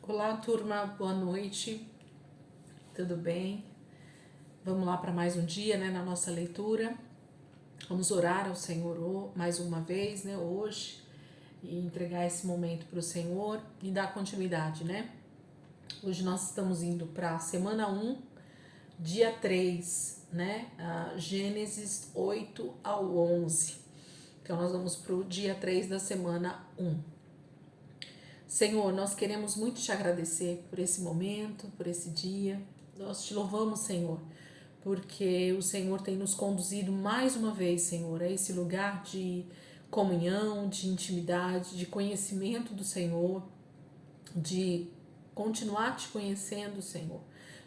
Olá, turma, boa noite, tudo bem? Vamos lá para mais um dia, na nossa leitura. Vamos orar ao Senhor mais uma vez, hoje, e entregar esse momento para o Senhor e dar continuidade, Hoje nós estamos indo para a semana 1, dia 3, Gênesis 8 ao 11. Então nós vamos para o dia 3 da semana 1. Senhor, nós queremos muito te agradecer por esse momento, por esse dia. Nós te louvamos, Senhor, porque o Senhor tem nos conduzido mais uma vez, Senhor, a esse lugar de comunhão, de intimidade, de conhecimento do Senhor, de continuar te conhecendo, Senhor,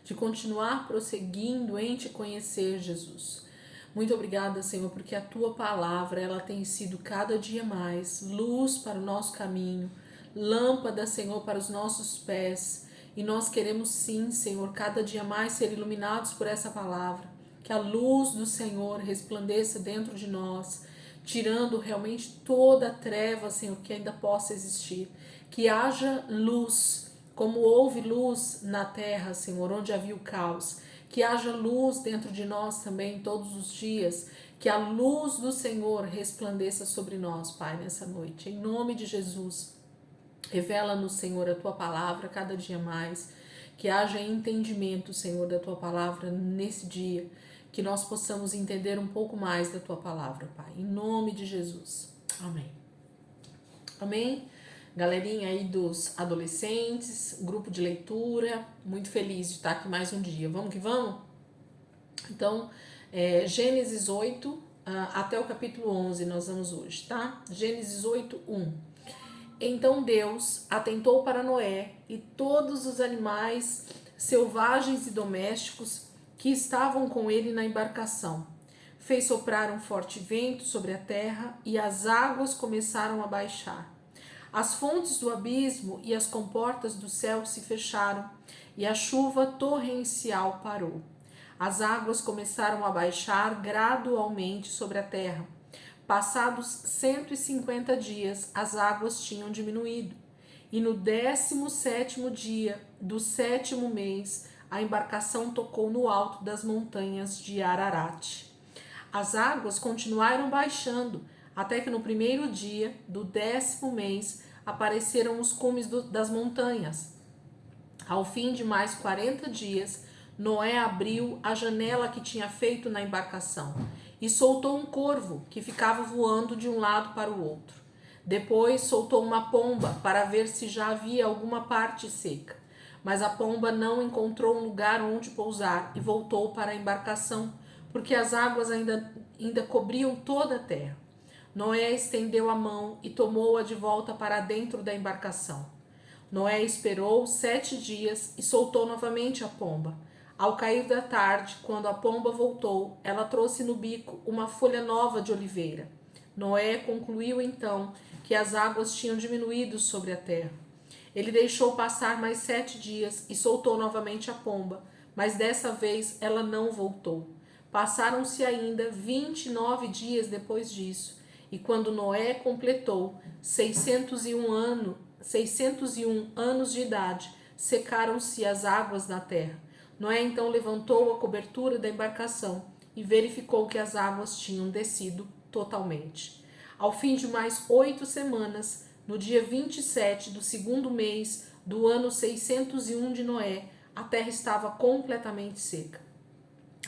de continuar prosseguindo em te conhecer, Jesus. Muito obrigada, Senhor, porque a tua palavra, ela tem sido cada dia mais luz para o nosso caminho, lâmpada, Senhor, para os nossos pés. E nós queremos sim, Senhor, cada dia mais ser iluminados por essa palavra. Que a luz do Senhor resplandeça dentro de nós, tirando realmente toda a treva, Senhor, que ainda possa existir. Que haja luz, como houve luz na terra, Senhor, onde havia o caos. Que haja luz dentro de nós também todos os dias. Que a luz do Senhor resplandeça sobre nós, Pai, nessa noite. Em nome de Jesus. Revela-nos, Senhor, a tua palavra cada dia mais. Que haja entendimento, Senhor, da tua palavra nesse dia. Que nós possamos entender um pouco mais da tua palavra, Pai. Em nome de Jesus. Amém. Amém? Galerinha aí dos adolescentes, grupo de leitura. Muito feliz de estar aqui mais um dia. Vamos que vamos? Então, Gênesis 8 até o capítulo 11 nós vamos hoje, tá? Gênesis 8, 1. Então Deus atentou para Noé e todos os animais selvagens e domésticos que estavam com ele na embarcação. Fez soprar um forte vento sobre a terra e as águas começaram a baixar. As fontes do abismo e as comportas do céu se fecharam e a chuva torrencial parou. As águas começaram a baixar gradualmente sobre a terra. Passados 150 dias, as águas tinham diminuído, e no 17º dia do 7º mês, a embarcação tocou no alto das montanhas de Ararat. As águas continuaram baixando, até que no 1º dia do 10º mês apareceram os cumes das montanhas. Ao fim de mais 40 dias, Noé abriu a janela que tinha feito na embarcação e soltou um corvo que ficava voando de um lado para o outro. Depois soltou uma pomba para ver se já havia alguma parte seca. Mas a pomba não encontrou um lugar onde pousar e voltou para a embarcação, porque as águas ainda cobriam toda a terra. Noé estendeu a mão e tomou-a de volta para dentro da embarcação. Noé esperou 7 dias e soltou novamente a pomba. Ao cair da tarde, quando a pomba voltou, ela trouxe no bico uma folha nova de oliveira. Noé concluiu então que as águas tinham diminuído sobre a terra. Ele deixou passar mais 7 dias e soltou novamente a pomba, mas dessa vez ela não voltou. Passaram-se ainda 29 dias depois disso, e quando Noé completou 601 anos de idade, secaram-se as águas da terra. Noé então levantou a cobertura da embarcação e verificou que as águas tinham descido totalmente. Ao fim de mais 8 semanas, no dia 27 do 2º mês do ano 601 de Noé, a terra estava completamente seca.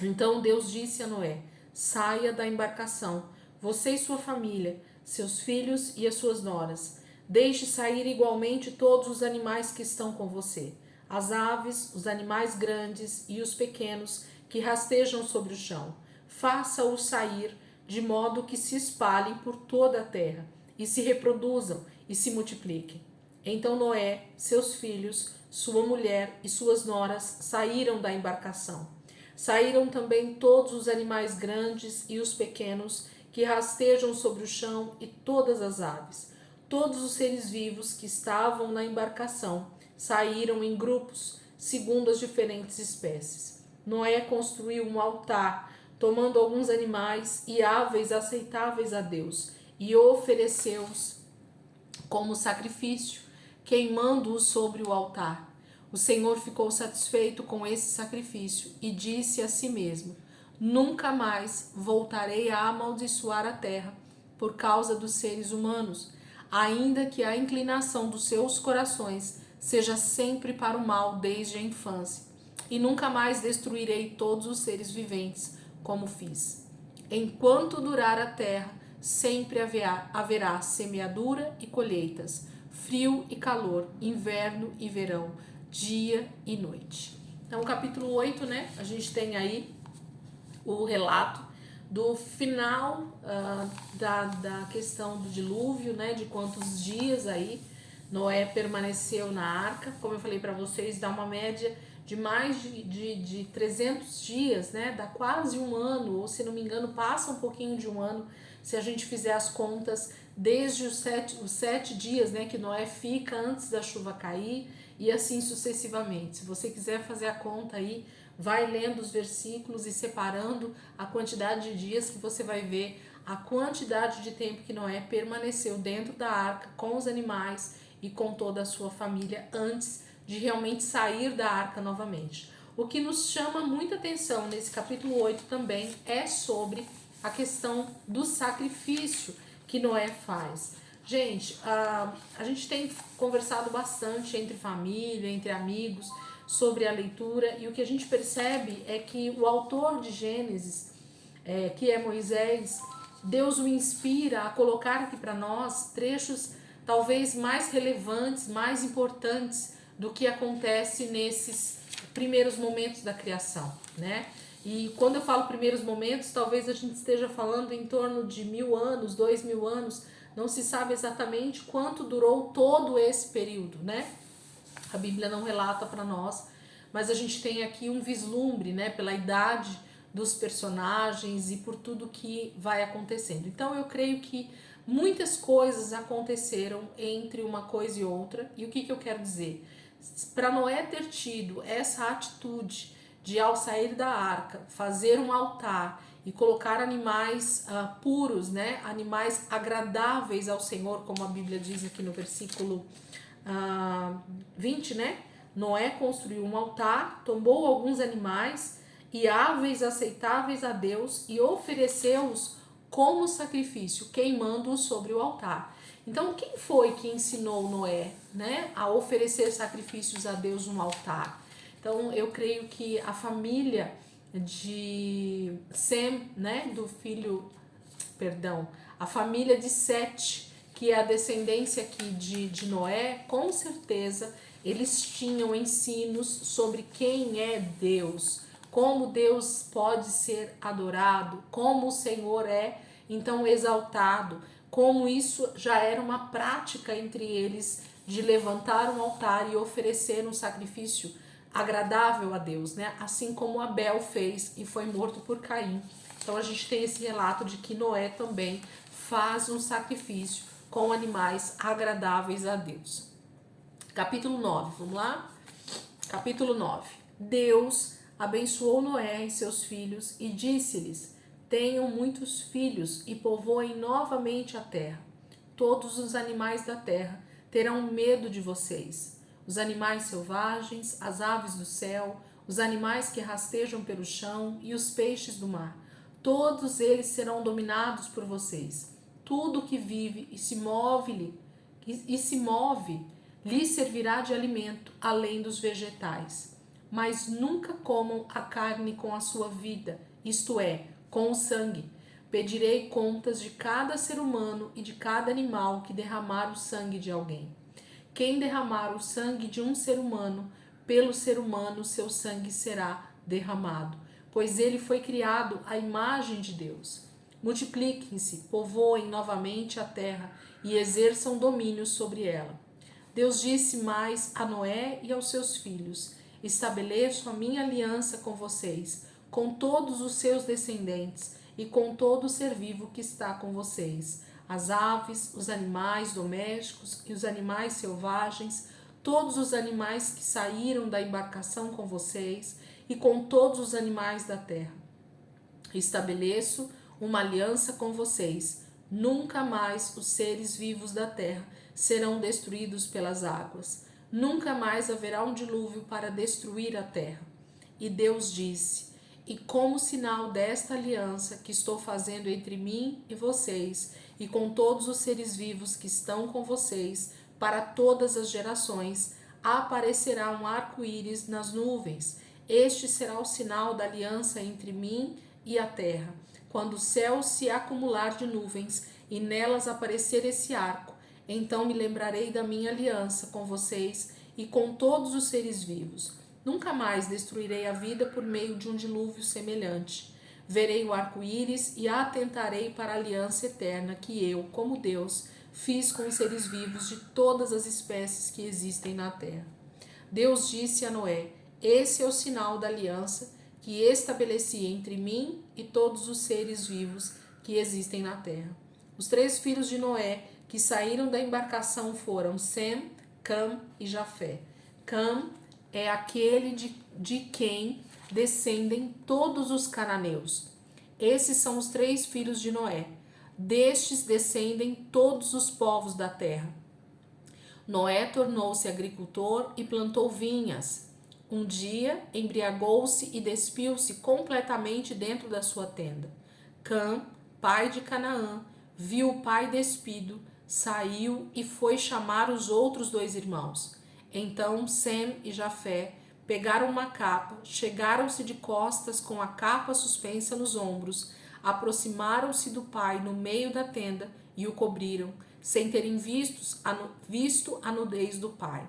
Então Deus disse a Noé: saia da embarcação, você e sua família, seus filhos e as suas noras. Deixe sair igualmente todos os animais que estão com você, as aves, os animais grandes e os pequenos que rastejam sobre o chão. Faça-os sair de modo que se espalhem por toda a terra e se reproduzam e se multipliquem. Então Noé, seus filhos, sua mulher e suas noras saíram da embarcação. Saíram também todos os animais grandes e os pequenos que rastejam sobre o chão e todas as aves. Todos os seres vivos que estavam na embarcação saíram em grupos, segundo as diferentes espécies. Noé construiu um altar, tomando alguns animais e aves aceitáveis a Deus, e ofereceu-os como sacrifício. queimando-o sobre o altar. O Senhor ficou satisfeito com esse sacrifício e disse a si mesmo: nunca mais voltarei a amaldiçoar a terra por causa dos seres humanos, ainda que a inclinação dos seus corações seja sempre para o mal desde a infância. E nunca mais destruirei todos os seres viventes, como fiz. Enquanto durar a terra, sempre haverá semeadura e colheitas, frio e calor, inverno e verão, dia e noite. Então, capítulo 8, né? A gente tem aí o relato do final da questão do dilúvio, né? De quantos dias aí Noé permaneceu na arca. Como eu falei para vocês, dá uma média de mais de 300 dias, né? Dá quase um ano, ou se não me engano, passa um pouquinho de um ano, se a gente fizer as contas, desde os sete dias, né, que Noé fica antes da chuva cair, e assim sucessivamente. Se você quiser fazer a conta aí, vai lendo os versículos e separando a quantidade de dias, que você vai ver a quantidade de tempo que Noé permaneceu dentro da arca com os animais e com toda a sua família antes de realmente sair da arca novamente. O que nos chama muita atenção nesse capítulo 8 também é sobre a questão do sacrifício que Noé faz. Gente, a gente tem conversado bastante entre família, entre amigos, sobre a leitura, e o que a gente percebe é que o autor de Gênesis, que é Moisés, Deus o inspira a colocar aqui para nós trechos talvez mais relevantes, mais importantes do que acontece nesses primeiros momentos da criação, né? E quando eu falo primeiros momentos, talvez a gente esteja falando em torno de 1000 anos, 2000 anos, não se sabe exatamente quanto durou todo esse período, né? A Bíblia não relata para nós, mas a gente tem aqui um vislumbre, né, pela idade dos personagens e por tudo que vai acontecendo. Então eu creio que muitas coisas aconteceram entre uma coisa e outra. E o que eu quero dizer? Para Noé ter tido essa atitude de, ao sair da arca, fazer um altar e colocar animais puros, né, animais agradáveis ao Senhor, como a Bíblia diz aqui no versículo 20, né? Noé construiu um altar, tomou alguns animais e aves aceitáveis a Deus e ofereceu-os como sacrifício, queimando-os sobre o altar. Então, quem foi que ensinou Noé, né, a oferecer sacrifícios a Deus no altar? Então, eu creio que a família de Sem, né, a família de Sete, que é a descendência aqui de Noé, com certeza eles tinham ensinos sobre quem é Deus, como Deus pode ser adorado, como o Senhor é então exaltado, como isso já era uma prática entre eles de levantar um altar e oferecer um sacrifício agradável a Deus, né? Assim como Abel fez e foi morto por Caim. Então a gente tem esse relato de que Noé também faz um sacrifício com animais agradáveis a Deus. Capítulo 9, vamos lá? Capítulo 9. Deus abençoou Noé e seus filhos e disse-lhes: tenham muitos filhos e povoem novamente a terra. Todos os animais da terra terão medo de vocês. Os animais selvagens, as aves do céu, os animais que rastejam pelo chão e os peixes do mar. Todos eles serão dominados por vocês. Tudo que vive e se move lhe servirá de alimento, além dos vegetais. Mas nunca comam a carne com a sua vida, isto é, com o sangue. Pedirei contas de cada ser humano e de cada animal que derramar o sangue de alguém. Quem derramar o sangue de um ser humano, pelo ser humano seu sangue será derramado, pois ele foi criado à imagem de Deus. Multipliquem-se, povoem novamente a terra e exerçam domínio sobre ela. Deus disse mais a Noé e aos seus filhos: estabeleço a minha aliança com vocês, com todos os seus descendentes e com todo o ser vivo que está com vocês, as aves, os animais domésticos e os animais selvagens, todos os animais que saíram da embarcação com vocês e com todos os animais da terra. Estabeleço uma aliança com vocês. Nunca mais os seres vivos da terra serão destruídos pelas águas. Nunca mais haverá um dilúvio para destruir a terra. E Deus disse: e como sinal desta aliança que estou fazendo entre mim e vocês, e com todos os seres vivos que estão com vocês, para todas as gerações, aparecerá um arco-íris nas nuvens. Este será o sinal da aliança entre mim e a terra. Quando o céu se acumular de nuvens e nelas aparecer esse arco, então me lembrarei da minha aliança com vocês e com todos os seres vivos. Nunca mais destruirei a vida por meio de um dilúvio semelhante. Verei o arco-íris e atentarei para a aliança eterna que eu, como Deus, fiz com os seres vivos de todas as espécies que existem na terra. Deus disse a Noé: esse é o sinal da aliança que estabeleci entre mim e todos os seres vivos que existem na terra. Os 3 filhos de Noé que saíram da embarcação foram Sem, Cam e Jafé. Cam é aquele de quem descendem todos os cananeus. Esses são os 3 filhos de Noé. Destes descendem todos os povos da terra. Noé tornou-se agricultor e plantou vinhas. Um dia embriagou-se e despiu-se completamente dentro da sua tenda. Cã, pai de Canaã, viu o pai despido, saiu e foi chamar os outros 2 irmãos. Então Sem e Jafé pegaram uma capa, chegaram-se de costas com a capa suspensa nos ombros, aproximaram-se do pai no meio da tenda e o cobriram, sem terem visto a nudez do pai.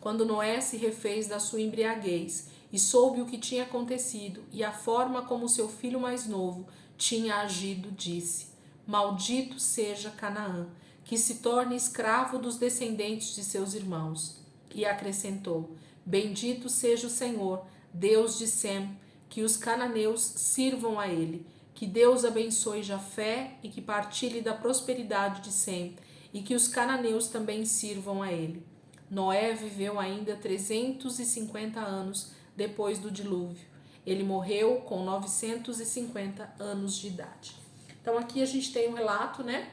Quando Noé se refez da sua embriaguez e soube o que tinha acontecido e a forma como seu filho mais novo tinha agido, disse: maldito seja Canaã, que se torne escravo dos descendentes de seus irmãos. E acrescentou: bendito seja o Senhor, Deus de Sem, que os cananeus sirvam a ele. Que Deus abençoe Jafé e que partilhe da prosperidade de Sem, e que os cananeus também sirvam a ele. Noé viveu ainda 350 anos depois do dilúvio. Ele morreu com 950 anos de idade. Então aqui a gente tem um relato, né,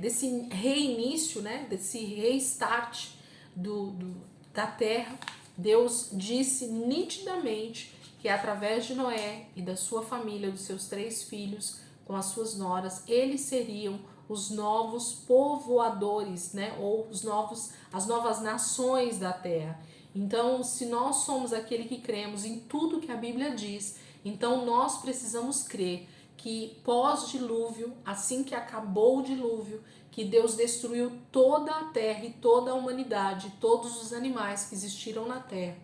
desse reinício, né, desse restart da terra. Deus disse nitidamente que através de Noé e da sua família, dos seus 3 filhos, com as suas noras, eles seriam os novos povoadores, né, ou as novas nações da terra. Então, se nós somos aquele que cremos em tudo que a Bíblia diz, então nós precisamos crer que pós-dilúvio, assim que acabou o dilúvio, que Deus destruiu toda a terra e toda a humanidade, todos os animais que existiram na terra,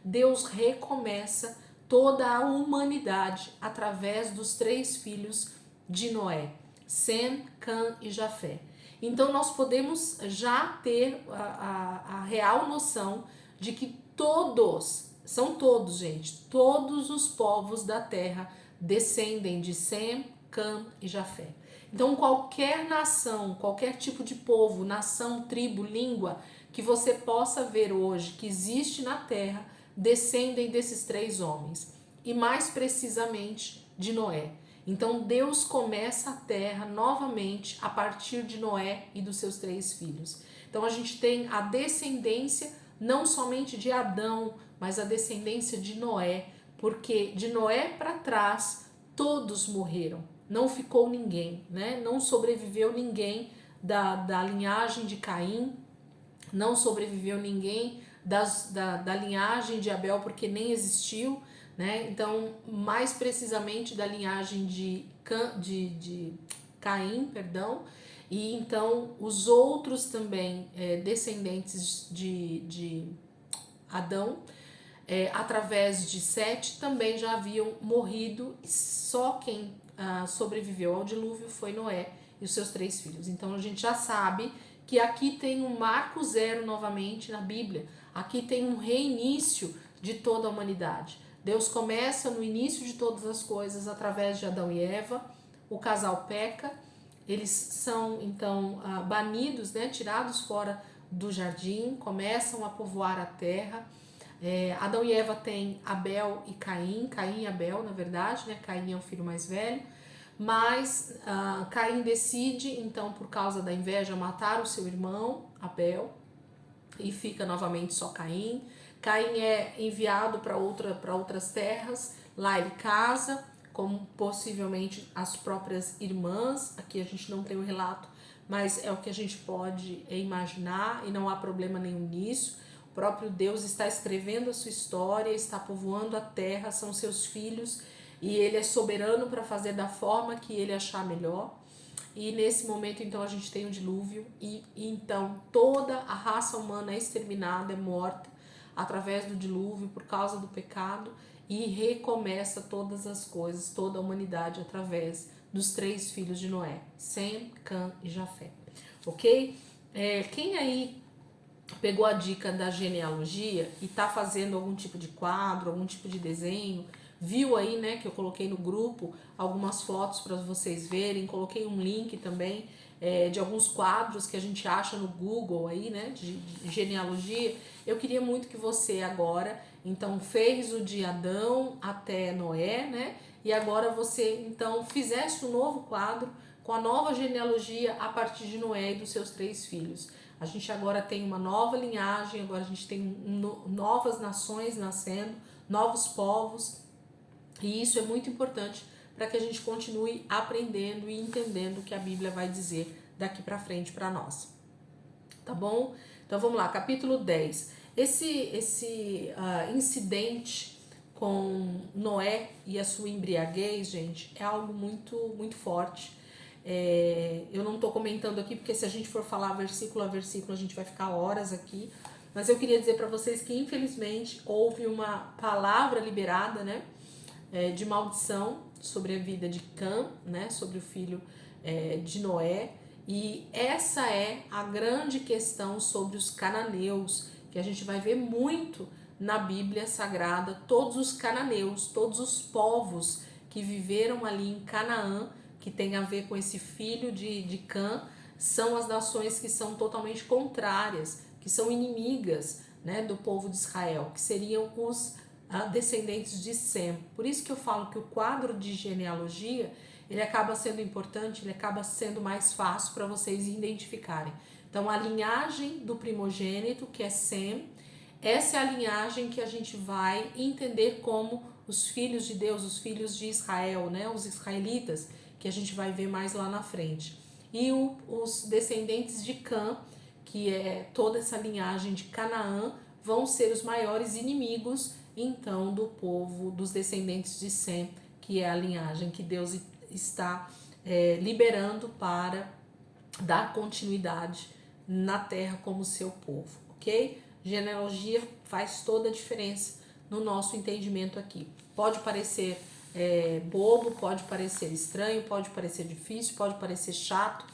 Deus recomeça toda a humanidade através dos 3 filhos de Noé, Sem, Cã e Jafé. Então nós podemos já ter a real noção de que são todos, gente, todos os povos da terra descendem de Sem, Cã e Jafé. Então qualquer nação, qualquer tipo de povo, nação, tribo, língua que você possa ver hoje que existe na terra, descendem desses 3 homens, e mais precisamente de Noé. Então Deus começa a terra novamente a partir de Noé e dos seus 3 filhos. Então a gente tem a descendência não somente de Adão, mas a descendência de Noé, porque de Noé para trás todos morreram, não ficou ninguém, né? Não sobreviveu ninguém da linhagem de Caim, não sobreviveu ninguém da linhagem de Abel, porque nem existiu, né? Então, mais precisamente da linhagem de Caim, perdão, e então os outros também descendentes de Adão, através de Sete, também já haviam morrido. Só quem sobreviveu ao dilúvio foi Noé e os seus 3 filhos. Então a gente já sabe que aqui tem um marco zero novamente na Bíblia. Aqui tem um reinício de toda a humanidade. Deus começa no início de todas as coisas através de Adão e Eva. O casal peca, eles são então banidos, né, tirados fora do jardim, começam a povoar a terra. Adão e Eva têm Abel e Caim, Caim e Abel, na verdade, né? Caim é o filho mais velho. Mas Caim decide, então, por causa da inveja, matar o seu irmão Abel, e fica novamente só Caim. Caim é enviado para outras terras, lá ele casa, como possivelmente as próprias irmãs, aqui a gente não tem o relato, mas é o que a gente pode imaginar e não há problema nenhum nisso. O próprio Deus está escrevendo a sua história, está povoando a terra, são seus filhos, e ele é soberano para fazer da forma que ele achar melhor. E nesse momento, então, a gente tem o dilúvio e então toda a raça humana é exterminada, é morta através do dilúvio por causa do pecado, e recomeça todas as coisas, toda a humanidade através dos 3 filhos de Noé, Sem, Cã e Jafé. Ok? Quem aí pegou a dica da genealogia e tá fazendo algum tipo de quadro, algum tipo de desenho, viu aí, né, que eu coloquei no grupo algumas fotos para vocês verem, coloquei um link também de alguns quadros que a gente acha no Google aí, né, de genealogia. Eu queria muito que você agora, então, fez o de Adão até Noé, né, e agora você, então, fizesse um novo quadro com a nova genealogia a partir de Noé e dos seus 3 filhos. A gente agora tem uma nova linhagem, agora a gente tem novas nações nascendo, novos povos, e isso é muito importante para que a gente continue aprendendo e entendendo o que a Bíblia vai dizer daqui para frente para nós. Tá bom? Então vamos lá, capítulo 10. Esse incidente com Noé e a sua embriaguez, gente, é algo muito, muito forte. Eu não estou comentando aqui porque se a gente for falar versículo a versículo a gente vai ficar horas aqui, mas eu queria dizer para vocês que infelizmente houve uma palavra liberada, né, de maldição sobre a vida de Cã, né, sobre o filho de Noé, e essa é a grande questão sobre os cananeus, que a gente vai ver muito na Bíblia Sagrada, todos os cananeus, todos os povos que viveram ali em Canaã, que tem a ver com esse filho de Cã, são as nações que são totalmente contrárias, que são inimigas, né, do povo de Israel, que seriam os descendentes de Sem. Por isso que eu falo que o quadro de genealogia, ele acaba sendo importante, ele acaba sendo mais fácil para vocês identificarem. Então, a linhagem do primogênito, que é Sem, essa é a linhagem que a gente vai entender como os filhos de Deus, os filhos de Israel, né, os israelitas, que a gente vai ver mais lá na frente. E os descendentes de Cã, que é toda essa linhagem de Canaã, vão ser os maiores inimigos, então, do povo, dos descendentes de Sem, que é a linhagem que Deus está liberando para dar continuidade na terra como seu povo, ok? Genealogia faz toda a diferença no nosso entendimento aqui. Pode parecer bobo, pode parecer estranho, pode parecer difícil, pode parecer chato,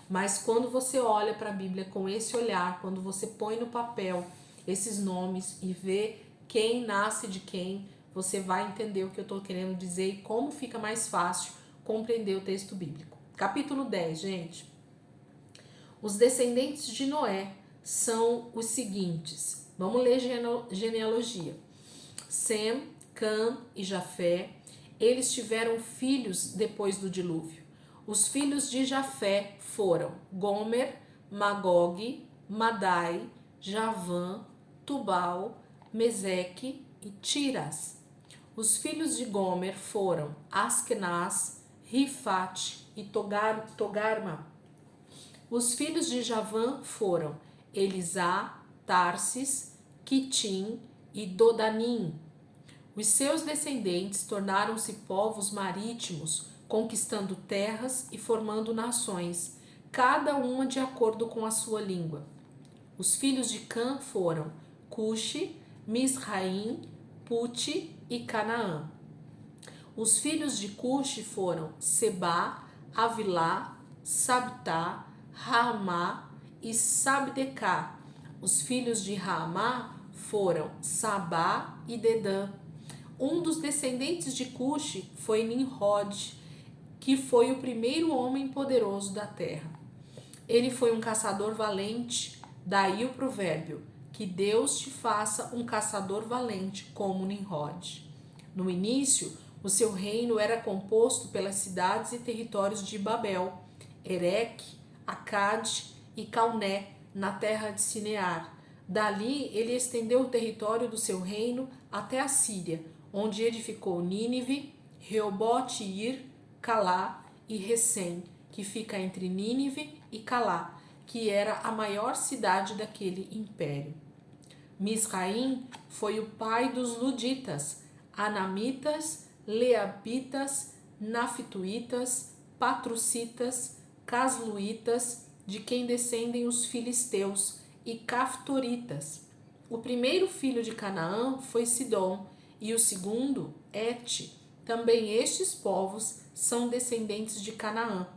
mas quando você olha para a Bíblia com esse olhar, quando você põe no papel esses nomes e vê quem nasce de quem, você vai entender o que eu estou querendo dizer e como fica mais fácil compreender o texto bíblico. Capítulo 10, gente. Os descendentes de Noé são os seguintes. Vamos ler genealogia. Sem, Cã e Jafé, eles tiveram filhos depois do dilúvio. Os filhos de Jafé foram Gomer, Magog, Madai, Javã, Tubal, Meseque e Tiras. Os filhos de Gomer foram Askenaz, Rifate e Togarma. Os filhos de Javã foram Elisá, Tarsis, Quitim e Dodanim. Os seus descendentes tornaram-se povos marítimos, conquistando terras e formando nações, cada uma de acordo com a sua língua. Os filhos de Cã foram Cuxi, Misraim, Puti e Canaã. Os filhos de Cuxi foram Sebá, Avilá, Sabtá, Raamá e Sabdecá. Os filhos de Raamá foram Sabá e Dedã. Um dos descendentes de Cuxi foi Nimrod, que foi o primeiro homem poderoso da terra. Ele foi um caçador valente, daí o provérbio, que Deus te faça um caçador valente como Nimrod. No início, O seu reino era composto pelas cidades e territórios de Babel, Ereque, Acade e Calné, na terra de Sinear. Dali ele estendeu o território do seu reino até a Síria, onde edificou Nínive, Reobote-ir, Calá e Recém, que fica entre Nínive e Calá, que era a maior cidade daquele império. Misraim foi o pai dos luditas, anamitas, leabitas, naftuítas, patrucitas, casluítas, de quem descendem os filisteus, e caftoritas. O primeiro filho de Canaã foi Sidom, e o segundo, Et. Também estes povos são descendentes de Canaã.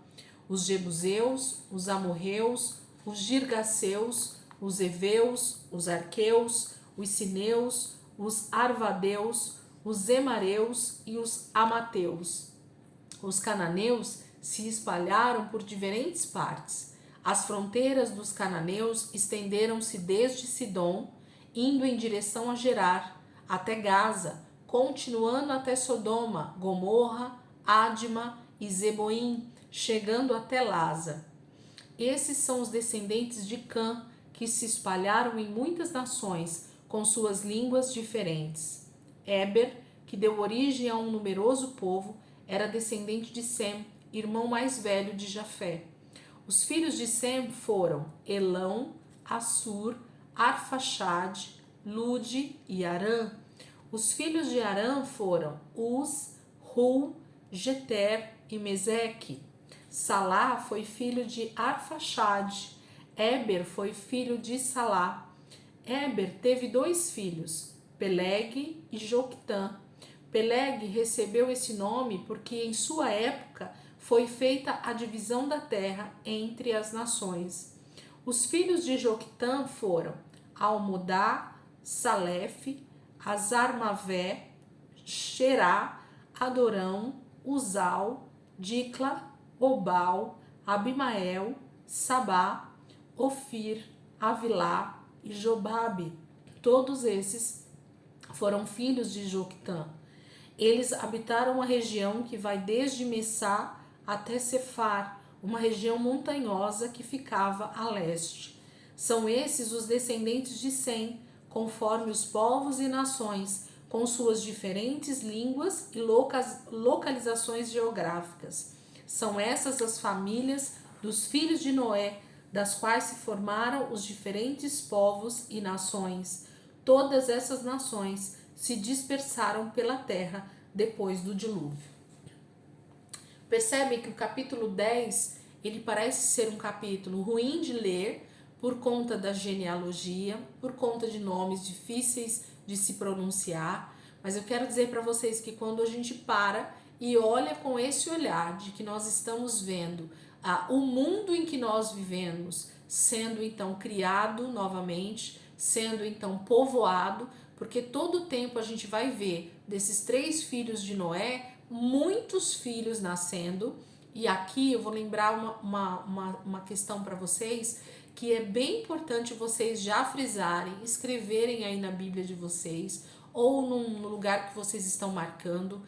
Os jebuseus, os amorreus, os girgaceus, os heveus, os arqueus, os sineus, os arvadeus, os emareus e os amateus. Os cananeus se espalharam por diferentes partes. As fronteiras dos cananeus estenderam-se desde Sidom, indo em direção a Gerar, até Gaza, continuando até Sodoma, Gomorra, Adma e Zeboim, chegando até Lasa. Esses são os descendentes de Cã, que se espalharam em muitas nações, com suas línguas diferentes. Éber, que deu origem a um numeroso povo, era descendente de Sem, irmão mais velho de Jafé. Os filhos de Sem foram Elão, Assur, Arfaxade, Lude e Arã. Os filhos de Arã foram Uz, Ru, Jeter e Meseque. Salá foi filho de Arfaxade. Éber foi filho de Salá. Éber teve 2 filhos, Peleg e Joctã. Peleg recebeu esse nome porque em sua época foi feita a divisão da terra entre as nações. Os filhos de Joctã foram Almodá, Salef, Azarmavé, Xerá, Adorão, Uzal, Dicla, Obal, Abimael, Sabá, Ofir, Avilá e Jobabe. Todos esses foram filhos de Joctã. Eles habitaram a região que vai desde Messá até Cefar, uma região montanhosa que ficava a leste. São esses os descendentes de Sem, conforme os povos e nações, com suas diferentes línguas e localizações geográficas. São essas as famílias dos filhos de Noé, das quais se formaram os diferentes povos e nações. Todas essas nações se dispersaram pela terra depois do dilúvio. Percebem que o capítulo 10, ele parece ser um capítulo ruim de ler por conta da genealogia, por conta de nomes difíceis de se pronunciar, mas eu quero dizer para vocês que quando a gente para e olha com esse olhar de que nós estamos vendo o mundo em que nós vivemos sendo então criado novamente, sendo então povoado, porque todo o tempo a gente vai ver desses 3 filhos de Noé, muitos filhos nascendo. E aqui eu vou lembrar uma questão para vocês, que é bem importante vocês já frisarem, escreverem aí na Bíblia de vocês, ou no lugar que vocês estão marcando.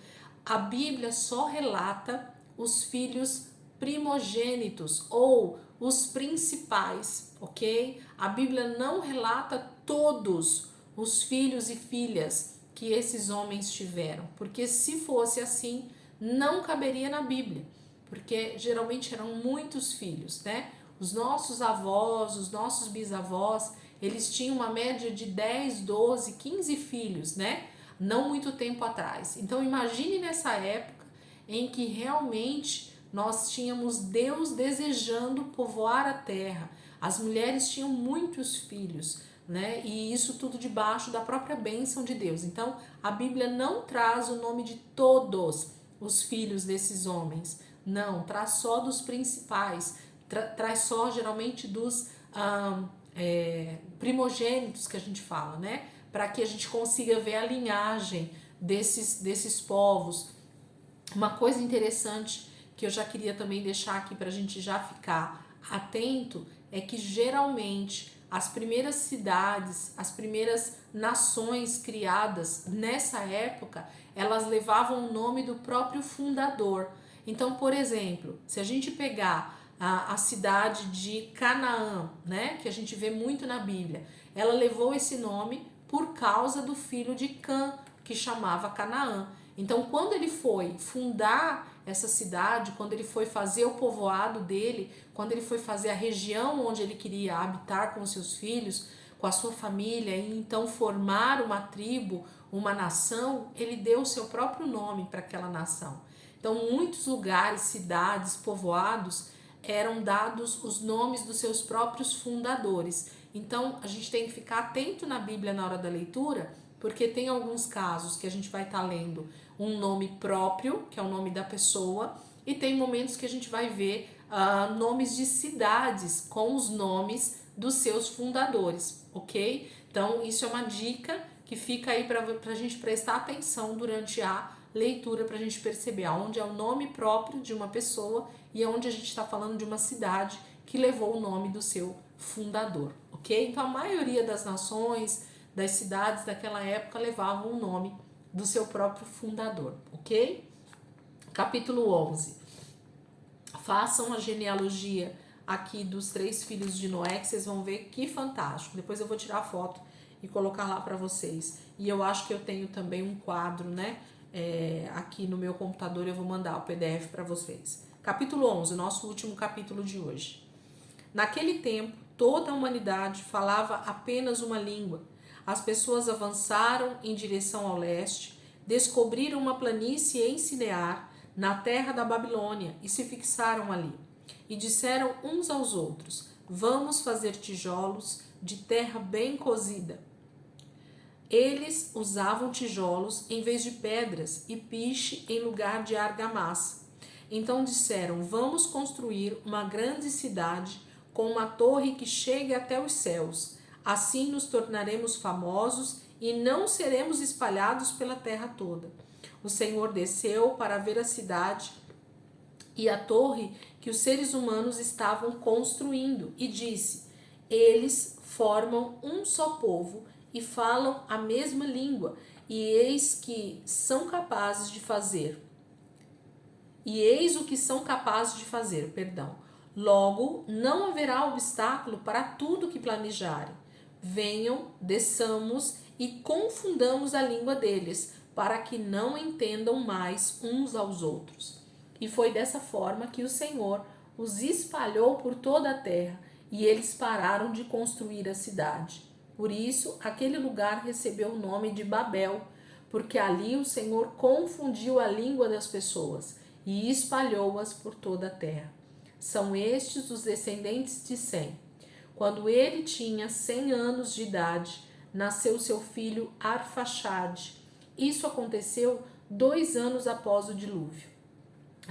A Bíblia só relata os filhos primogênitos ou os principais, ok? A Bíblia não relata todos os filhos e filhas que esses homens tiveram, porque se fosse assim, não caberia na Bíblia, porque geralmente eram muitos filhos, né? Os nossos avós, os nossos bisavós, eles tinham uma média de 10, 12, 15 filhos, né? Não muito tempo atrás. Então imagine nessa época em que realmente nós tínhamos Deus desejando povoar a terra. As mulheres tinham muitos filhos, né? E isso tudo debaixo da própria bênção de Deus. Então a Bíblia não traz o nome de todos os filhos desses homens. Não, traz só dos principais. Traz só geralmente dos primogênitos que a gente fala, né? Para que a gente consiga ver a linhagem desses povos. Uma coisa interessante que eu já queria também deixar aqui para a gente já ficar atento é que geralmente as primeiras cidades, as primeiras nações criadas nessa época, elas levavam o nome do próprio fundador. Então, por exemplo, se a gente pegar a cidade de Canaã, né, que a gente vê muito na Bíblia, ela levou esse nome por causa do filho de Cã, que chamava Canaã. Então, quando ele foi fundar essa cidade, quando ele foi fazer o povoado dele, quando ele foi fazer a região onde ele queria habitar com seus filhos, com a sua família, e então formar uma tribo, uma nação, ele deu o seu próprio nome para aquela nação. Então, muitos lugares, cidades, povoados, eram dados os nomes dos seus próprios fundadores. Então, a gente tem que ficar atento na Bíblia na hora da leitura, porque tem alguns casos que a gente vai estar lendo um nome próprio, que é o nome da pessoa, e tem momentos que a gente vai ver nomes de cidades com os nomes dos seus fundadores, ok? Então, isso é uma dica que fica aí para a gente prestar atenção durante a leitura, para a gente perceber aonde é o nome próprio de uma pessoa e aonde a gente está falando de uma cidade que levou o nome do seu fundador, ok? Então, a maioria das nações, das cidades daquela época levavam o nome do seu próprio fundador, ok? Capítulo 11. Façam a genealogia aqui dos 3 filhos de Noé, que vocês vão ver que fantástico. Depois eu vou tirar a foto e colocar lá para vocês. E eu acho que eu tenho também um quadro, né? Aqui no meu computador, eu vou mandar o PDF para vocês. Capítulo 11, nosso último capítulo de hoje. Naquele tempo, toda a humanidade falava apenas uma língua. As pessoas avançaram em direção ao leste, descobriram uma planície em Sinear, na terra da Babilônia, e se fixaram ali. E disseram uns aos outros: vamos fazer tijolos de terra bem cozida. Eles usavam tijolos em vez de pedras e piche em lugar de argamassa. Então disseram: vamos construir uma grande cidade com uma torre que chegue até os céus. Assim nos tornaremos famosos e não seremos espalhados pela terra toda. O Senhor desceu para ver a cidade e a torre que os seres humanos estavam construindo e disse: eles formam um só povo e falam a mesma língua, e eis que são capazes de fazer. E eis o que são capazes de fazer, perdão. Logo, não haverá obstáculo para tudo que planejarem. Venham, desçamos e confundamos a língua deles, para que não entendam mais uns aos outros. E foi dessa forma que o Senhor os espalhou por toda a terra, e eles pararam de construir a cidade. Por isso, aquele lugar recebeu o nome de Babel, porque ali o Senhor confundiu a língua das pessoas e espalhou-as por toda a terra. São estes os descendentes de Sem. Quando ele tinha 100 anos de idade, nasceu seu filho Arfaxade. Isso aconteceu 2 anos após o dilúvio.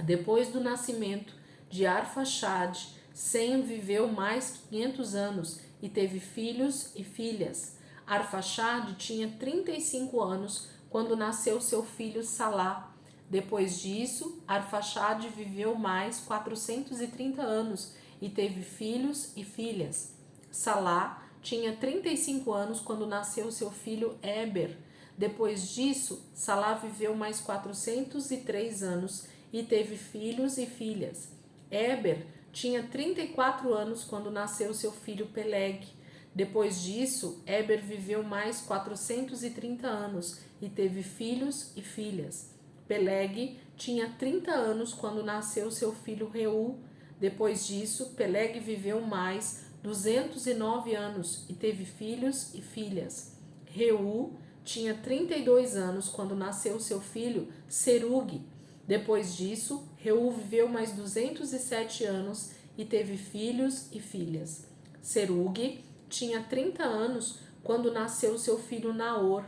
Depois do nascimento de Arfaxade, Sem viveu mais 500 anos e teve filhos e filhas. Arfaxade tinha 35 anos quando nasceu seu filho Salá. Depois disso, Arfaxade viveu mais 430 anos e teve filhos e filhas. Salá tinha 35 anos quando nasceu seu filho Éber. Depois disso, Salá viveu mais 403 anos e teve filhos e filhas. Éber tinha 34 anos quando nasceu seu filho Peleg. Depois disso, Éber viveu mais 430 anos e teve filhos e filhas. Peleg tinha 30 anos quando nasceu seu filho Reu. Depois disso, Peleg viveu mais 209 anos e teve filhos e filhas. Reu tinha 32 anos quando nasceu seu filho Serug. Depois disso, Reu viveu mais 207 anos e teve filhos e filhas. Serug tinha 30 anos quando nasceu seu filho Naor.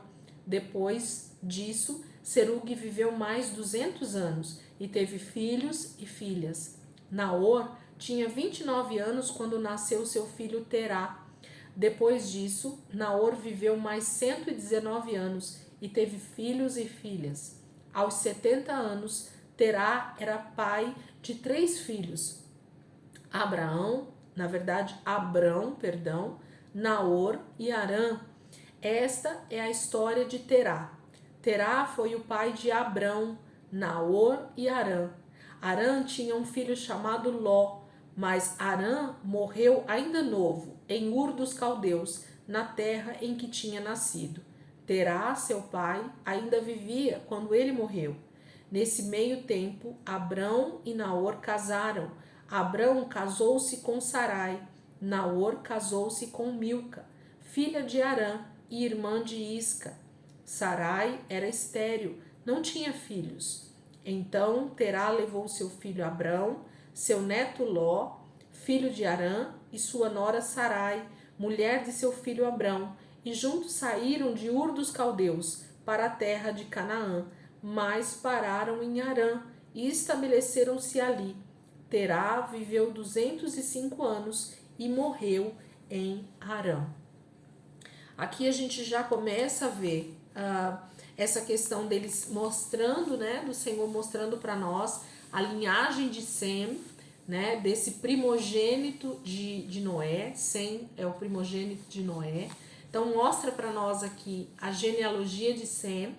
Depois disso, Serug viveu mais 200 anos e teve filhos e filhas. Naor tinha 29 anos quando nasceu seu filho Terá. Depois disso, Naor viveu mais 119 anos e teve filhos e filhas. Aos 70 anos, Terá era pai de 3 filhos. Abrão, Naor e Harã. Esta é a história de Terá. Terá foi o pai de Abrão, Naor e Harã. Harã tinha um filho chamado Ló, mas Harã morreu ainda novo, em Ur dos Caldeus, na terra em que tinha nascido. Terá, seu pai, ainda vivia quando ele morreu. Nesse meio tempo, Abrão e Naor casaram. Abrão casou-se com Sarai. Naor casou-se com Milca, filha de Harã e irmã de Isca. Sarai era estéril, não tinha filhos. Então Terá levou seu filho Abrão, seu neto Ló, filho de Harã, e sua nora Sarai, mulher de seu filho Abrão, e juntos saíram de Ur dos Caldeus para a terra de Canaã, mas pararam em Harã e estabeleceram-se ali. Terá viveu 205 anos e morreu em Harã. Aqui a gente já começa a ver essa questão deles mostrando, né, do Senhor mostrando para nós a linhagem de Sem, né, desse primogênito de Noé. Sem é o primogênito de Noé. Então mostra para nós aqui a genealogia de Sem,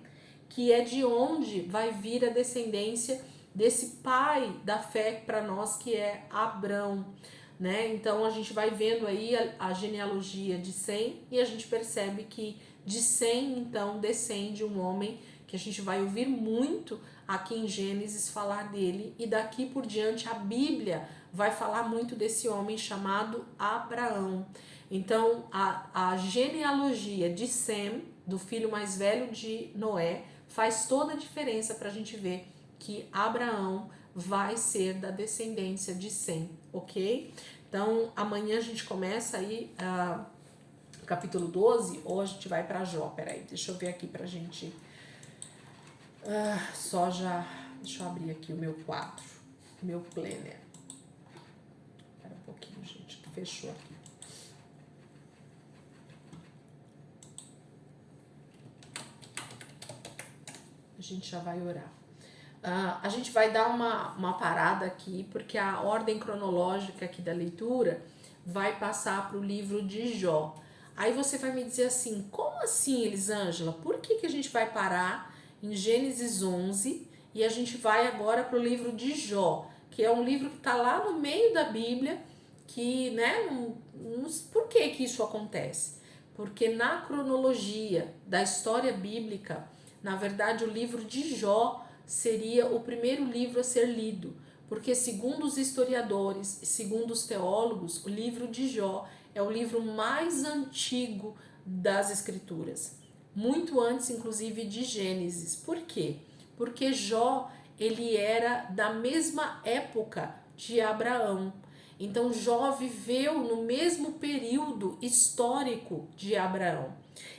que é de onde vai vir a descendência desse pai da fé para nós, que é Abrão, né? Então a gente vai vendo aí a genealogia de Sem e a gente percebe que de Sem então descende um homem que a gente vai ouvir muito aqui em Gênesis falar dele, e daqui por diante a Bíblia vai falar muito desse homem chamado Abraão. Então a genealogia de Sem, do filho mais velho de Noé, faz toda a diferença para a gente ver que Abraão vai ser da descendência de Sem, ok? Então, amanhã a gente começa aí capítulo 12, ou a gente vai para Jó. Peraí, deixa eu ver aqui pra gente. Deixa eu abrir aqui o meu quadro, meu planner. Espera um pouquinho, gente, que fechou aqui. A gente já vai orar. A gente vai dar uma parada aqui, porque a ordem cronológica aqui da leitura vai passar para o livro de Jó. Aí você vai me dizer assim, como assim, Elisângela? Por que a gente vai parar em Gênesis 11 e a gente vai agora para o livro de Jó, que é um livro que está lá no meio da Bíblia, que, né, por que isso acontece? Porque na cronologia da história bíblica, na verdade, o livro de Jó seria o primeiro livro a ser lido, porque segundo os historiadores e segundo os teólogos, o livro de Jó é o livro mais antigo das escrituras, muito antes inclusive de Gênesis. Por quê? Porque Jó, ele era da mesma época de Abraão. Então Jó viveu no mesmo período histórico de Abraão.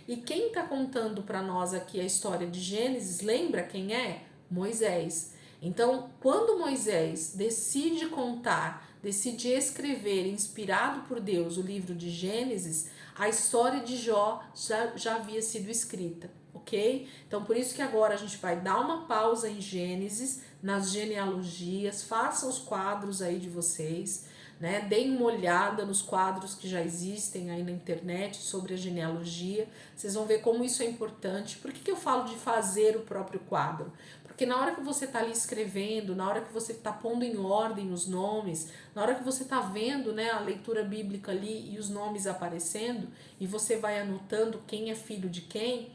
E quem está contando para nós aqui a história de Gênesis, lembra quem é? Moisés. Então, quando Moisés decide escrever, inspirado por Deus, o livro de Gênesis, a história de Jó já havia sido escrita, ok? Então, por isso que agora a gente vai dar uma pausa em Gênesis, nas genealogias, façam os quadros aí de vocês, né? Deem uma olhada nos quadros que já existem aí na internet sobre a genealogia, vocês vão ver como isso é importante. Por que eu falo de fazer o próprio quadro? Porque na hora que você está ali escrevendo, na hora que você está pondo em ordem os nomes, na hora que você está vendo, né, a leitura bíblica ali e os nomes aparecendo, e você vai anotando quem é filho de quem,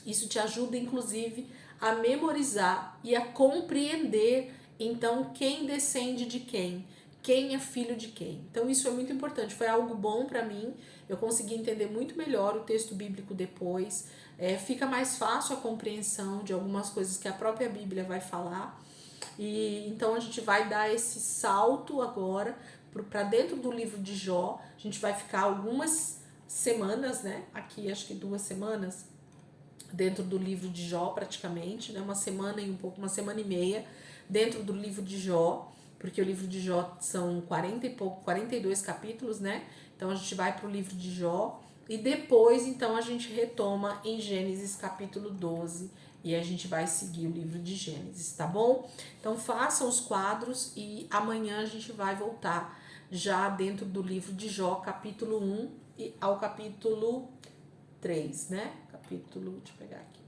isso te ajuda inclusive a memorizar e a compreender então quem descende de quem é filho de quem. Então isso é muito importante, foi algo bom para mim, eu consegui entender muito melhor o texto bíblico depois, fica mais fácil a compreensão de algumas coisas que a própria Bíblia vai falar, e então a gente vai dar esse salto agora para dentro do livro de Jó. A gente vai ficar algumas semanas, né, aqui acho que 2 semanas, dentro do livro de Jó praticamente, né, uma semana e meia dentro do livro de Jó, porque o livro de Jó são 42 capítulos, né? Então a gente vai para o livro de Jó e depois então a gente retoma em Gênesis capítulo 12 e a gente vai seguir o livro de Gênesis, tá bom? Então façam os quadros e amanhã a gente vai voltar já dentro do livro de Jó capítulo 1 ao capítulo 3, né? Deixa eu pegar aqui.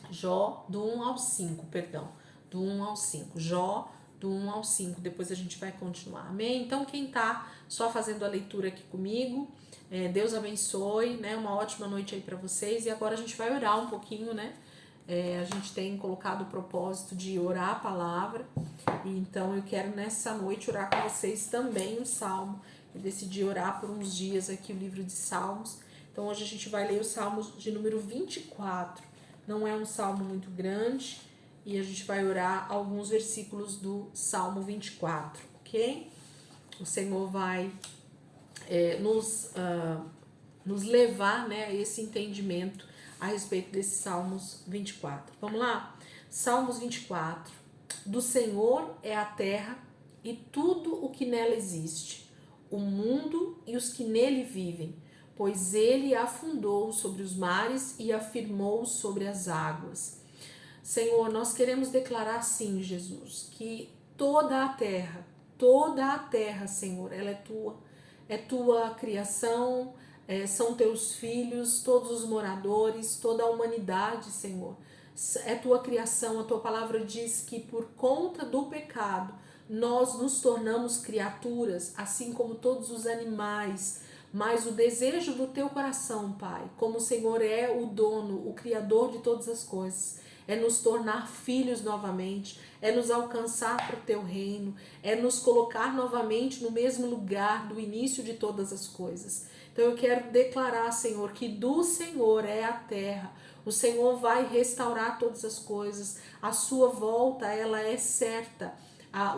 Jó, do 1 ao 5, perdão. Do 1 ao 5. Jó, do 1 ao 5. Depois a gente vai continuar. Amém? Então, quem tá só fazendo a leitura aqui comigo, Deus abençoe, né? Uma ótima noite aí para vocês. E agora a gente vai orar um pouquinho, né? A gente tem colocado o propósito de orar a palavra. E então eu quero nessa noite orar com vocês também o Salmo. Eu decidi orar por uns dias aqui o livro de Salmos. Então hoje a gente vai ler os Salmos de número 24. Não é um salmo muito grande e a gente vai orar alguns versículos do Salmo 24, ok? O Senhor vai nos levar, né, a esse entendimento a respeito desses Salmos 24. Vamos lá? Salmos 24. Do Senhor é a terra e tudo o que nela existe, o mundo e os que nele vivem, pois ele a afundou sobre os mares e a firmou sobre as águas. Senhor, nós queremos declarar sim, Jesus, que toda a terra, Senhor, ela é tua criação, são teus filhos, todos os moradores, toda a humanidade, Senhor. É tua criação, a tua palavra diz que por conta do pecado nós nos tornamos criaturas, assim como todos os animais. Mas o desejo do teu coração, Pai, como o Senhor é o dono, o criador de todas as coisas, é nos tornar filhos novamente, é nos alcançar para o teu reino, é nos colocar novamente no mesmo lugar do início de todas as coisas. Então eu quero declarar, Senhor, que do Senhor é a terra, o Senhor vai restaurar todas as coisas, a sua volta, ela é certa.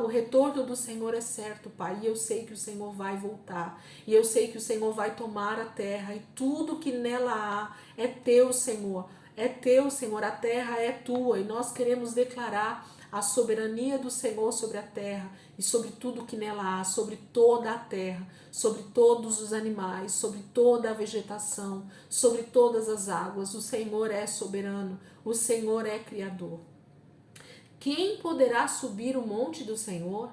O retorno do Senhor é certo, Pai, e eu sei que o Senhor vai voltar, e eu sei que o Senhor vai tomar a terra, e tudo que nela há é teu, Senhor, a terra é tua, e nós queremos declarar a soberania do Senhor sobre a terra, e sobre tudo que nela há, sobre toda a terra, sobre todos os animais, sobre toda a vegetação, sobre todas as águas. O Senhor é soberano, o Senhor é criador. Quem poderá subir o monte do Senhor?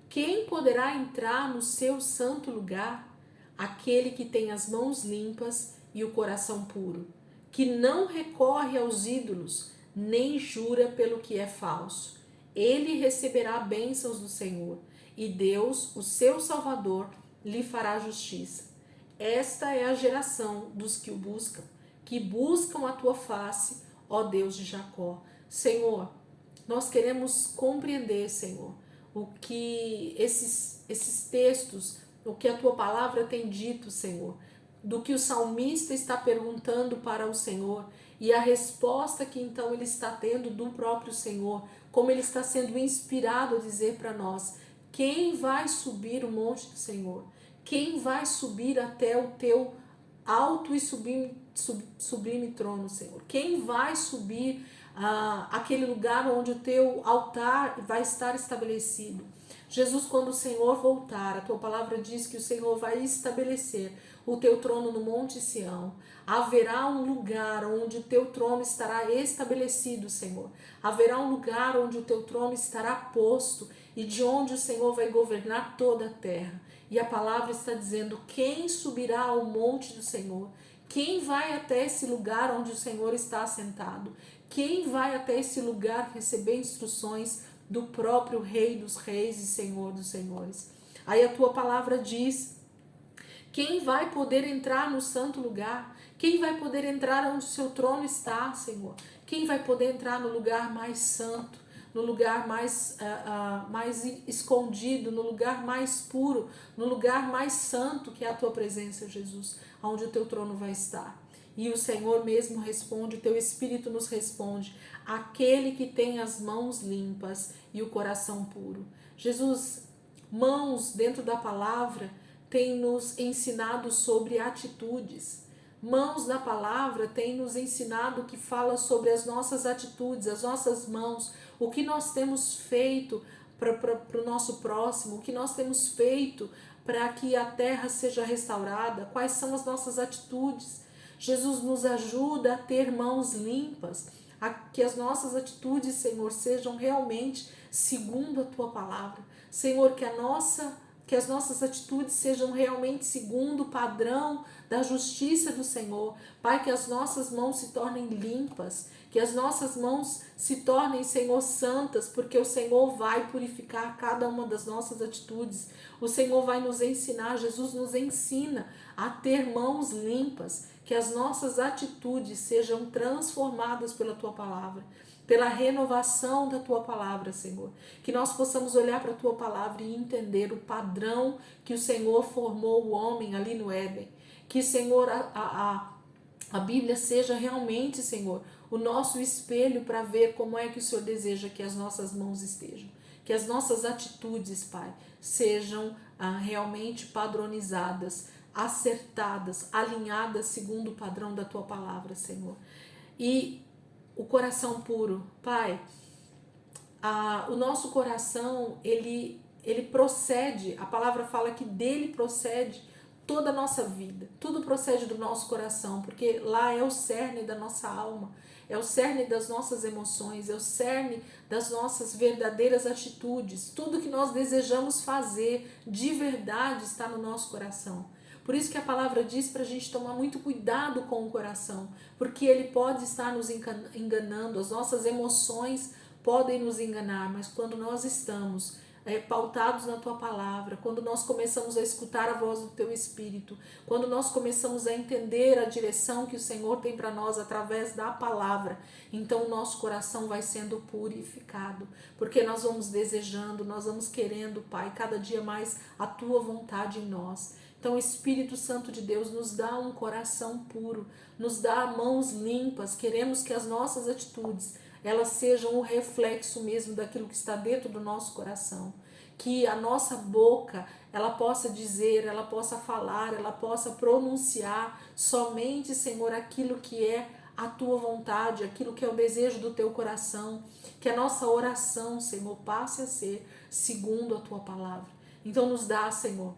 Quem poderá entrar no seu santo lugar? Aquele que tem as mãos limpas e o coração puro, que não recorre aos ídolos, nem jura pelo que é falso. Ele receberá bênçãos do Senhor, e Deus, o seu Salvador, lhe fará justiça. Esta é a geração dos que o buscam, que buscam a tua face, ó Deus de Jacó. Senhor, nós queremos compreender, Senhor, o que esses textos, o que a tua palavra tem dito, Senhor, do que o salmista está perguntando para o Senhor e a resposta que então ele está tendo do próprio Senhor, como ele está sendo inspirado a dizer para nós: quem vai subir o monte do Senhor? Quem vai subir até o teu alto e sublime trono, Senhor? Quem vai subir aquele lugar onde o teu altar vai estar estabelecido? Jesus, quando o Senhor voltar, a tua palavra diz que o Senhor vai estabelecer o teu trono no Monte Sião. Haverá um lugar onde o teu trono estará estabelecido, Senhor. Haverá um lugar onde o teu trono estará posto e de onde o Senhor vai governar toda a terra. E a palavra está dizendo: quem subirá ao monte do Senhor? Quem vai até esse lugar onde o Senhor está assentado? Quem vai até esse lugar receber instruções do próprio Rei dos Reis e Senhor dos Senhores? Aí a tua palavra diz: quem vai poder entrar no santo lugar? Quem vai poder entrar onde o seu trono está, Senhor? Quem vai poder entrar no lugar mais santo, no lugar mais escondido, no lugar mais puro, no lugar mais santo, que é a tua presença, Jesus, onde o teu trono vai estar? E o Senhor mesmo responde, o teu Espírito nos responde: aquele que tem as mãos limpas e o coração puro. Jesus, mãos dentro da palavra tem nos ensinado sobre atitudes. Mãos na palavra tem nos ensinado, que fala sobre as nossas atitudes, as nossas mãos, o que nós temos feito para o nosso próximo, o que nós temos feito para que a terra seja restaurada, quais são as nossas atitudes. Jesus nos ajuda a ter mãos limpas, a que as nossas atitudes, Senhor, sejam realmente segundo a tua palavra. Senhor, que que as nossas atitudes sejam realmente segundo o padrão da justiça do Senhor. Pai, que as nossas mãos se tornem limpas, que as nossas mãos se tornem, Senhor, santas, porque o Senhor vai purificar cada uma das nossas atitudes. O Senhor vai nos ensinar, Jesus nos ensina a ter mãos limpas, que as nossas atitudes sejam transformadas pela Tua palavra, pela renovação da Tua palavra, Senhor. Que nós possamos olhar para a Tua palavra e entender o padrão que o Senhor formou o homem ali no Éden. Que, Senhor, a Bíblia seja realmente, Senhor, o nosso espelho para ver como é que o Senhor deseja que as nossas mãos estejam. Que as nossas atitudes, Pai, sejam realmente padronizadas, acertadas, alinhadas segundo o padrão da Tua palavra, Senhor. E o coração puro, Pai, o nosso coração, ele procede, a palavra fala que dele procede toda a nossa vida, tudo procede do nosso coração, porque lá é o cerne da nossa alma, é o cerne das nossas emoções, é o cerne das nossas verdadeiras atitudes, tudo que nós desejamos fazer de verdade está no nosso coração. Por isso que a palavra diz para a gente tomar muito cuidado com o coração, porque ele pode estar nos enganando, as nossas emoções podem nos enganar, mas quando nós estamos pautados na Tua palavra, quando nós começamos a escutar a voz do Teu Espírito, quando nós começamos a entender a direção que o Senhor tem para nós através da palavra, então o nosso coração vai sendo purificado, porque nós vamos desejando, nós vamos querendo, Pai, cada dia mais a Tua vontade em nós. Então o Espírito Santo de Deus nos dá um coração puro, nos dá mãos limpas, queremos que as nossas atitudes elas sejam o reflexo mesmo daquilo que está dentro do nosso coração. Que a nossa boca, ela possa dizer, ela possa falar, ela possa pronunciar somente, Senhor, aquilo que é a Tua vontade, aquilo que é o desejo do Teu coração. Que a nossa oração, Senhor, passe a ser segundo a Tua palavra. Então nos dá, Senhor,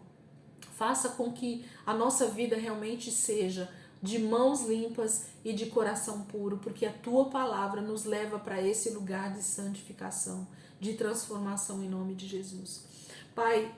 faça com que a nossa vida realmente seja de mãos limpas e de coração puro, porque a Tua palavra nos leva para esse lugar de santificação, de transformação em nome de Jesus. Pai,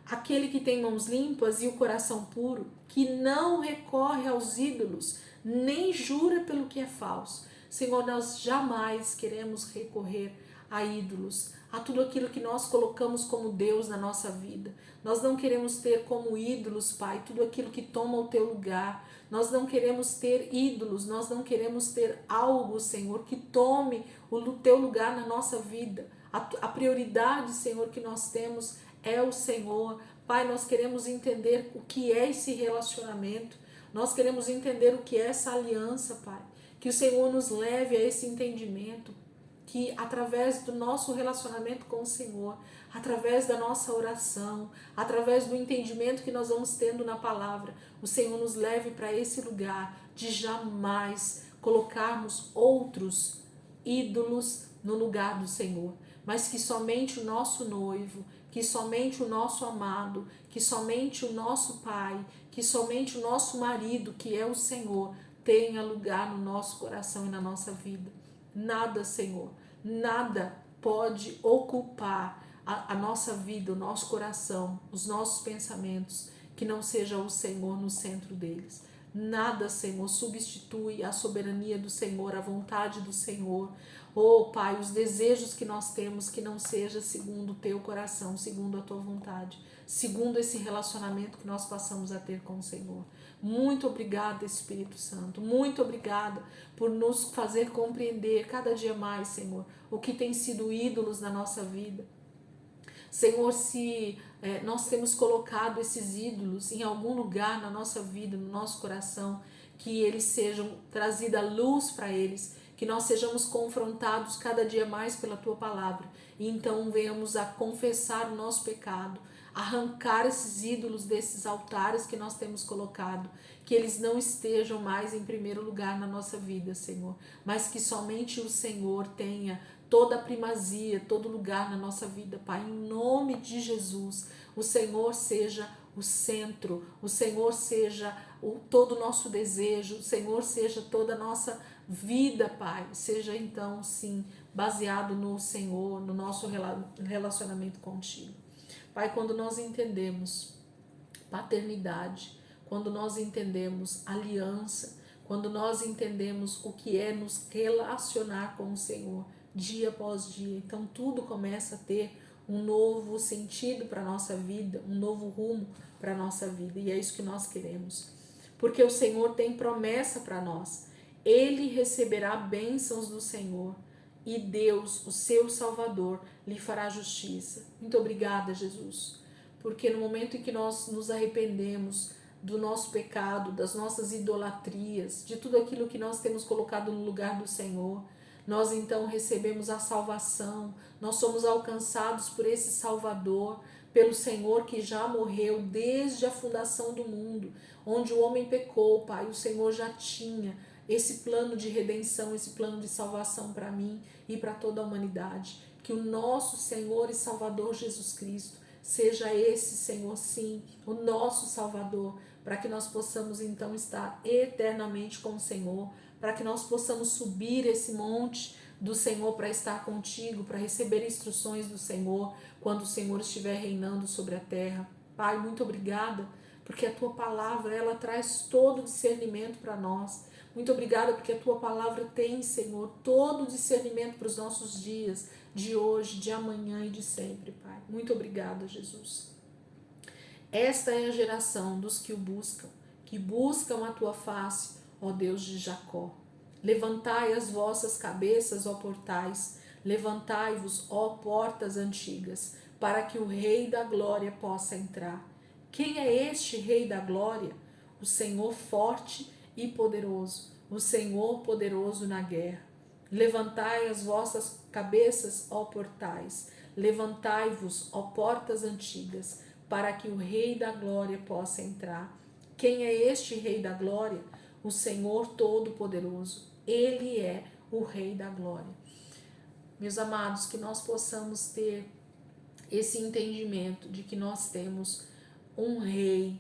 aquele que tem mãos limpas e o coração puro, que não recorre aos ídolos, nem jura pelo que é falso. Senhor, nós jamais queremos recorrer a ídolos, a tudo aquilo que nós colocamos como Deus na nossa vida. Nós não queremos ter como ídolos, Pai, tudo aquilo que toma o Teu lugar. Nós não queremos ter ídolos, nós não queremos ter algo, Senhor, que tome o Teu lugar na nossa vida. A prioridade, Senhor, que nós temos é o Senhor. Pai, nós queremos entender o que é esse relacionamento. Nós queremos entender o que é essa aliança, Pai. Que o Senhor nos leve a esse entendimento. Que através do nosso relacionamento com o Senhor, através da nossa oração, através do entendimento que nós vamos tendo na palavra, o Senhor nos leve para esse lugar de jamais colocarmos outros ídolos no lugar do Senhor, mas que somente o nosso noivo, que somente o nosso amado, que somente o nosso Pai, que somente o nosso marido, que é o Senhor, tenha lugar no nosso coração e na nossa vida. Nada, Senhor, nada pode ocupar a nossa vida, o nosso coração, os nossos pensamentos, que não seja o Senhor no centro deles. Nada, Senhor, substitui a soberania do Senhor, a vontade do Senhor. Oh, Pai, os desejos que nós temos, que não seja segundo o Teu coração, segundo a Tua vontade, segundo esse relacionamento que nós passamos a ter com o Senhor. Muito obrigada, Espírito Santo, muito obrigada por nos fazer compreender cada dia mais, Senhor, o que tem sido ídolos na nossa vida. Senhor, se nós temos colocado esses ídolos em algum lugar na nossa vida, no nosso coração, que eles sejam trazida luz para eles, que nós sejamos confrontados cada dia mais pela Tua palavra, e então venhamos a confessar o nosso pecado, arrancar esses ídolos desses altares que nós temos colocado, que eles não estejam mais em primeiro lugar na nossa vida, Senhor, mas que somente o Senhor tenha toda a primazia, todo lugar na nossa vida, Pai, em nome de Jesus. O Senhor seja o centro, o Senhor seja todo o nosso desejo, o Senhor seja toda a nossa vida, Pai, seja então sim baseado no Senhor, no nosso relacionamento contigo. Pai, quando nós entendemos paternidade, quando nós entendemos aliança, quando nós entendemos o que é nos relacionar com o Senhor dia após dia, então tudo começa a ter um novo sentido para a nossa vida, um novo rumo para a nossa vida, e é isso que nós queremos, porque o Senhor tem promessa para nós. Ele receberá bênçãos do Senhor e Deus, o seu Salvador, lhe fará justiça. Muito obrigada, Jesus, porque no momento em que nós nos arrependemos do nosso pecado, das nossas idolatrias, de tudo aquilo que nós temos colocado no lugar do Senhor, nós então recebemos a salvação, nós somos alcançados por esse Salvador, pelo Senhor que já morreu desde a fundação do mundo, onde o homem pecou, Pai, o Senhor já tinha esse plano de redenção, esse plano de salvação para mim e para toda a humanidade. Que o nosso Senhor e Salvador Jesus Cristo seja esse, Senhor, sim, o nosso Salvador, para que nós possamos então estar eternamente com o Senhor, para que nós possamos subir esse monte do Senhor para estar contigo, para receber instruções do Senhor, quando o Senhor estiver reinando sobre a terra. Pai, muito obrigada, porque a Tua palavra, ela traz todo o discernimento para nós. Muito obrigada, porque a Tua palavra tem, Senhor, todo o discernimento para os nossos dias, de hoje, de amanhã e de sempre, Pai. Muito obrigada, Jesus. Esta é a geração dos que o buscam, que buscam a Tua face, ó Deus de Jacó. Levantai as vossas cabeças, ó portais, levantai-vos, ó portas antigas, para que o Rei da Glória possa entrar. Quem é este Rei da Glória? O Senhor forte e poderoso, o Senhor poderoso na guerra. Levantai as vossas cabeças, ó portais, levantai-vos, ó portas antigas, para que o Rei da Glória possa entrar. Quem é este Rei da Glória? O Senhor Todo-Poderoso. Ele é o Rei da Glória. Meus amados, que nós possamos ter esse entendimento de que nós temos um Rei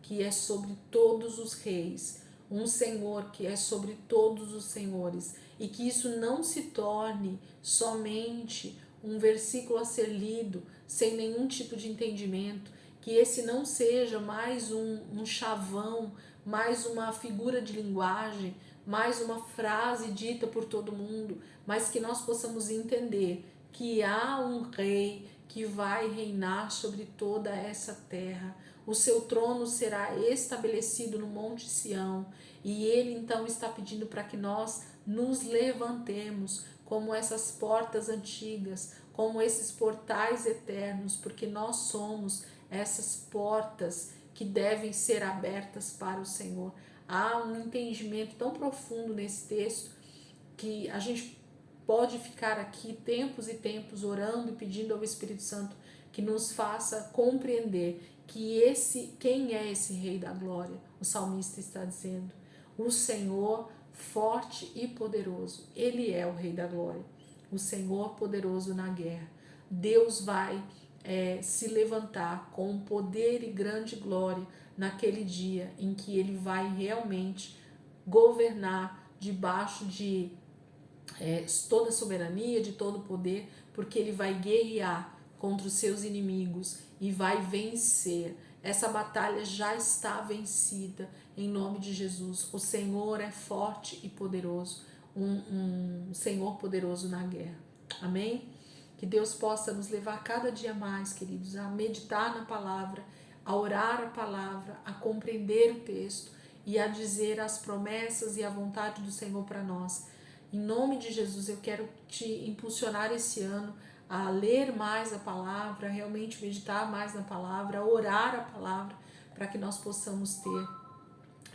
que é sobre todos os reis, um Senhor que é sobre todos os senhores, e que isso não se torne somente um versículo a ser lido sem nenhum tipo de entendimento, que esse não seja mais um chavão, mais uma figura de linguagem, mais uma frase dita por todo mundo, mas que nós possamos entender que há um rei que vai reinar sobre toda essa terra. O seu trono será estabelecido no Monte Sião, e ele então está pedindo para que nós nos levantemos como essas portas antigas, como esses portais eternos, porque nós somos essas portas que devem ser abertas para o Senhor. Há um entendimento tão profundo nesse texto que a gente pode ficar aqui tempos e tempos orando e pedindo ao Espírito Santo que nos faça compreender que quem é esse Rei da Glória? O salmista está dizendo: o Senhor forte e poderoso. Ele é o Rei da Glória, o Senhor poderoso na guerra. Deus vai se levantar com poder e grande glória naquele dia em que ele vai realmente governar debaixo de toda a soberania, de todo o poder, porque ele vai guerrear contra os seus inimigos e vai vencer. Essa batalha já está vencida em nome de Jesus. O Senhor é forte e poderoso, um Senhor poderoso na guerra. Amém? Que Deus possa nos levar cada dia mais, queridos, a meditar na palavra, a orar a palavra, a compreender o texto e a dizer as promessas e a vontade do Senhor para nós. Em nome de Jesus, eu quero te impulsionar esse ano a ler mais a palavra, a realmente meditar mais na palavra, a orar a palavra, para que nós possamos ter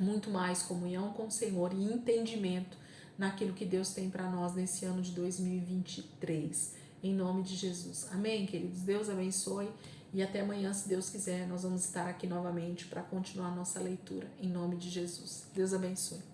muito mais comunhão com o Senhor e entendimento naquilo que Deus tem para nós nesse ano de 2023. Em nome de Jesus. Amém, queridos? Deus abençoe e até amanhã, se Deus quiser, nós vamos estar aqui novamente para continuar a nossa leitura. Em nome de Jesus. Deus abençoe.